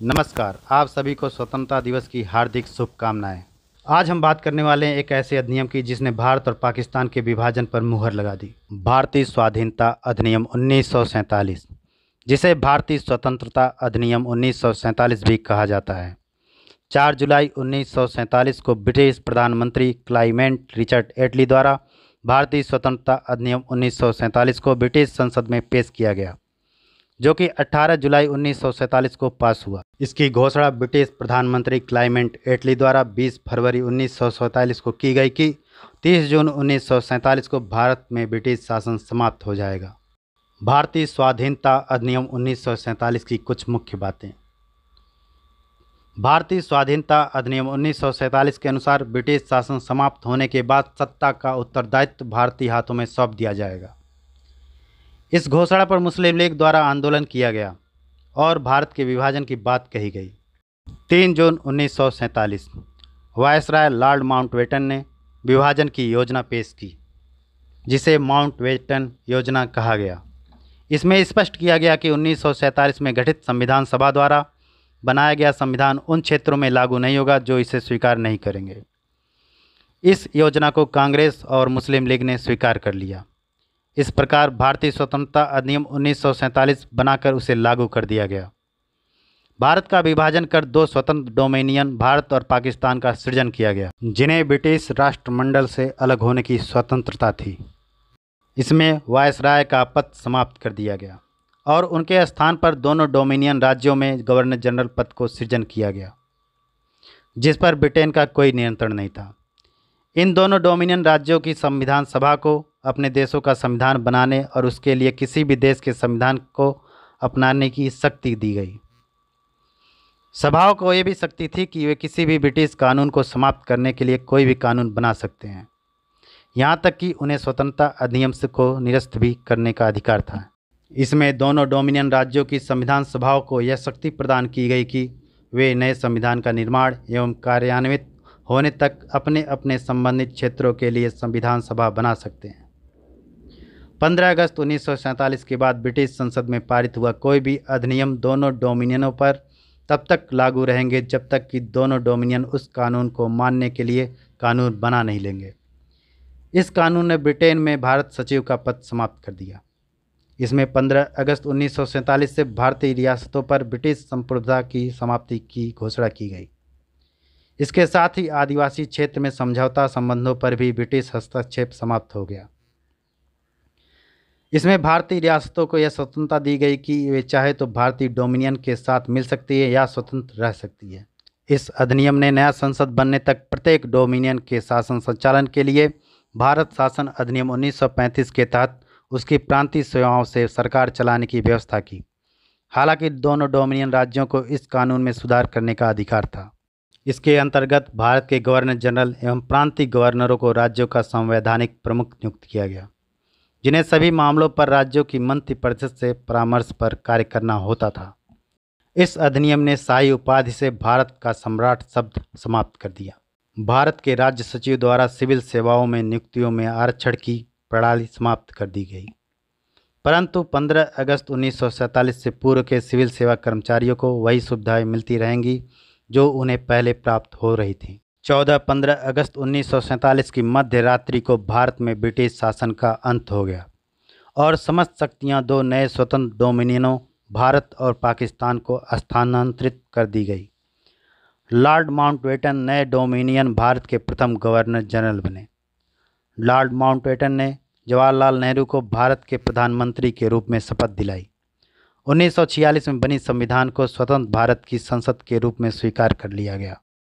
नमस्कार, आप सभी को स्वतंत्रता दिवस की हार्दिक शुभकामनाएं। आज हम बात करने वाले हैं एक ऐसे अधिनियम की जिसने भारत और पाकिस्तान के विभाजन पर मुहर लगा दी। भारतीय स्वाधीनता अधिनियम 1947, जिसे भारतीय स्वतंत्रता अधिनियम 1947 भी कहा जाता है। 4 जुलाई 1947 को ब्रिटिश प्रधानमंत्री क्लाइमेट रिचर्ड एटली द्वारा भारतीय स्वतंत्रता अधिनियम 1947 को ब्रिटिश संसद में पेश किया गया, जो कि 18 जुलाई 1947 को पास हुआ। इसकी घोषणा ब्रिटिश प्रधानमंत्री क्लाइमेट एटली द्वारा 20 फरवरी 1947 को की गई कि 30 जून 1947 को भारत में ब्रिटिश शासन समाप्त हो जाएगा। भारतीय स्वाधीनता अधिनियम 1947 की कुछ मुख्य बातें। भारतीय स्वाधीनता अधिनियम 1947 के अनुसार ब्रिटिश शासन समाप्त होने के बाद सत्ता का उत्तरदायित्व भारतीय हाथों में सौंप दिया जाएगा। इस घोषणा पर मुस्लिम लीग द्वारा आंदोलन किया गया और भारत के विभाजन की बात कही गई। 3 जून 1947 वायसराय लॉर्ड माउंटबेटन ने विभाजन की योजना पेश की, जिसे माउंटबेटन योजना कहा गया। इसमें स्पष्ट किया गया कि 1947 में गठित संविधान सभा द्वारा बनाया गया संविधान उन क्षेत्रों में लागू नहीं होगा जो इसे स्वीकार नहीं करेंगे। इस योजना को कांग्रेस और मुस्लिम लीग ने स्वीकार कर लिया। इस प्रकार भारतीय स्वतंत्रता अधिनियम 1947 बनाकर उसे लागू कर दिया गया। भारत का विभाजन कर 2 स्वतंत्र डोमिनियन भारत और पाकिस्तान का सृजन किया गया, जिन्हें ब्रिटिश राष्ट्रमंडल से अलग होने की स्वतंत्रता थी। इसमें वायसराय का पद समाप्त कर दिया गया और उनके स्थान पर दोनों डोमिनियन राज्यों में गवर्नर जनरल पद को सृजन किया गया, जिस पर ब्रिटेन का कोई नियंत्रण नहीं था। इन दोनों डोमिनियन राज्यों की संविधान सभा को अपने देशों का संविधान बनाने और उसके लिए किसी भी देश के संविधान को अपनाने की शक्ति दी गई। सभाओं को ये भी शक्ति थी कि वे किसी भी ब्रिटिश कानून को समाप्त करने के लिए कोई भी कानून बना सकते हैं, यहाँ तक कि उन्हें स्वतंत्रता अधिनियम को निरस्त भी करने का अधिकार था। इसमें दोनों डोमिनियन राज्यों की संविधान सभाओं को यह शक्ति प्रदान की गई कि वे नए संविधान का निर्माण एवं कार्यान्वित होने तक अपने अपने संबंधित क्षेत्रों के लिए संविधान सभा बना सकते हैं। 15 अगस्त 1947 के बाद ब्रिटिश संसद में पारित हुआ कोई भी अधिनियम दोनों डोमिनियनों पर तब तक लागू रहेंगे जब तक कि दोनों डोमिनियन उस कानून को मानने के लिए कानून बना नहीं लेंगे। इस कानून ने ब्रिटेन में भारत सचिव का पद समाप्त कर दिया। इसमें 15 अगस्त 1947 से भारतीय रियासतों पर ब्रिटिश संप्रभुता की समाप्ति की घोषणा की गई। इसके साथ ही आदिवासी क्षेत्र में समझौता संबंधों पर भी ब्रिटिश हस्तक्षेप समाप्त हो गया। इसमें भारतीय रियासतों को यह स्वतंत्रता दी गई कि वे चाहे तो भारतीय डोमिनियन के साथ मिल सकती है या स्वतंत्र रह सकती है। इस अधिनियम ने नया संसद बनने तक प्रत्येक डोमिनियन के शासन संचालन के लिए भारत शासन अधिनियम 1935 के तहत उसकी प्रांतीय सेवाओं से सरकार चलाने की व्यवस्था की। हालांकि दोनों डोमिनियन राज्यों को इस कानून में सुधार करने का अधिकार था। इसके अंतर्गत भारत के गवर्नर जनरल एवं प्रांतीय गवर्नरों को राज्यों का संवैधानिक प्रमुख नियुक्त किया गया, जिन्हें सभी मामलों पर राज्यों की मंत्रिपरिषद से परामर्श पर कार्य करना होता था। इस अधिनियम ने शाही उपाधि से भारत का सम्राट शब्द समाप्त कर दिया। भारत के राज्य सचिव द्वारा सिविल सेवाओं में नियुक्तियों में आरक्षण की प्रणाली समाप्त कर दी गई, परंतु 15 अगस्त 1947 से पूर्व के सिविल सेवा कर्मचारियों को वही सुविधाएं मिलती रहेंगी जो उन्हें पहले प्राप्त हो रही थी। 14-15 अगस्त 1947 की मध्य रात्रि को भारत में ब्रिटिश शासन का अंत हो गया और समस्त शक्तियां 2 नए स्वतंत्र डोमिनियनों भारत और पाकिस्तान को स्थानांतरित कर दी गई। लॉर्ड माउंटबेटन नए डोमिनियन भारत के प्रथम गवर्नर जनरल बने। लॉर्ड माउंटबेटन ने जवाहरलाल नेहरू को भारत के प्रधानमंत्री के रूप में शपथ दिलाई। 1946 में बनी संविधान को स्वतंत्र भारत की संसद के रूप में स्वीकार कर लिया गया।